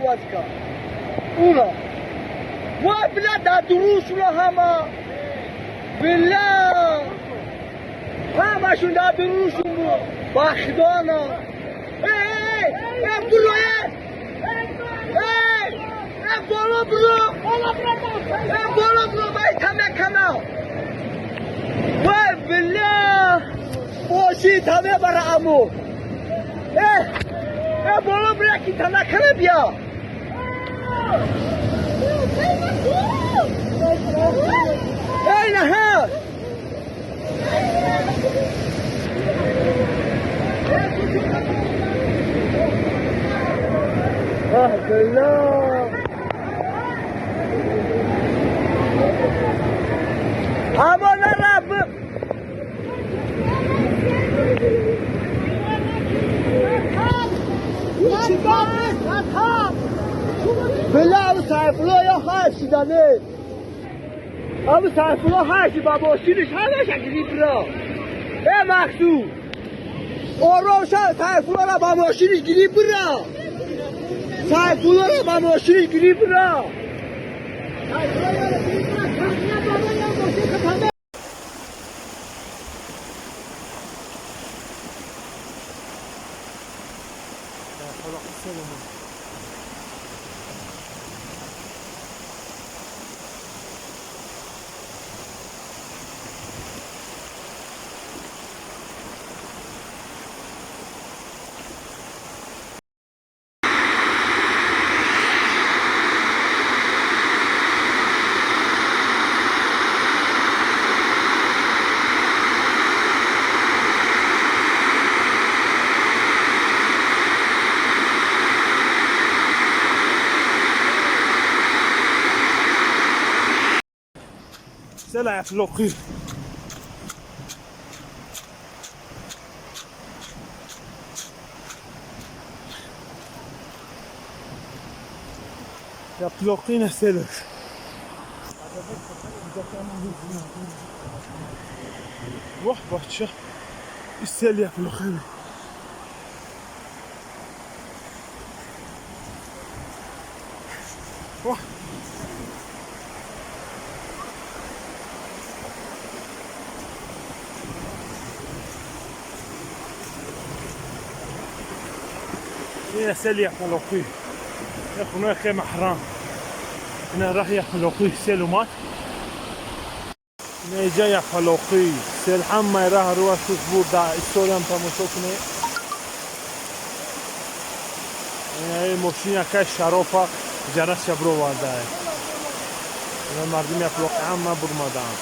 بازکا اونا وای بلا دا دروس رو همه بلا همشون دا دروسون بود بخدانا ای برو بالا برو باید همه کنم وای بلا باشید همه برای امو بالا برو که تنه کنه بیا ای نه بلا اما نرب بلا ابو سیفالله یا هرچی دانه ابو سیفالله هرچی با ماشینش همه شکلی برا مقصود روشن سیفالله را با ماشینش گیری برا سیفالله را با ماشینش گیری برا سلع فلوقي يا فلوقين سلك روح باتشا السل يا فلوقين روح هنا سل يا فلوقي يا اخونا خيمة حرام هنا راح يا فلوقي سيل ومات هنا جاي يا فلوقي سيل حما راح روح شوف دا استوريام تماشا هنا هي ماشينه كاش شرافه جرس شبرو وارده هنا مردم يا فلوقي عم ما برمدان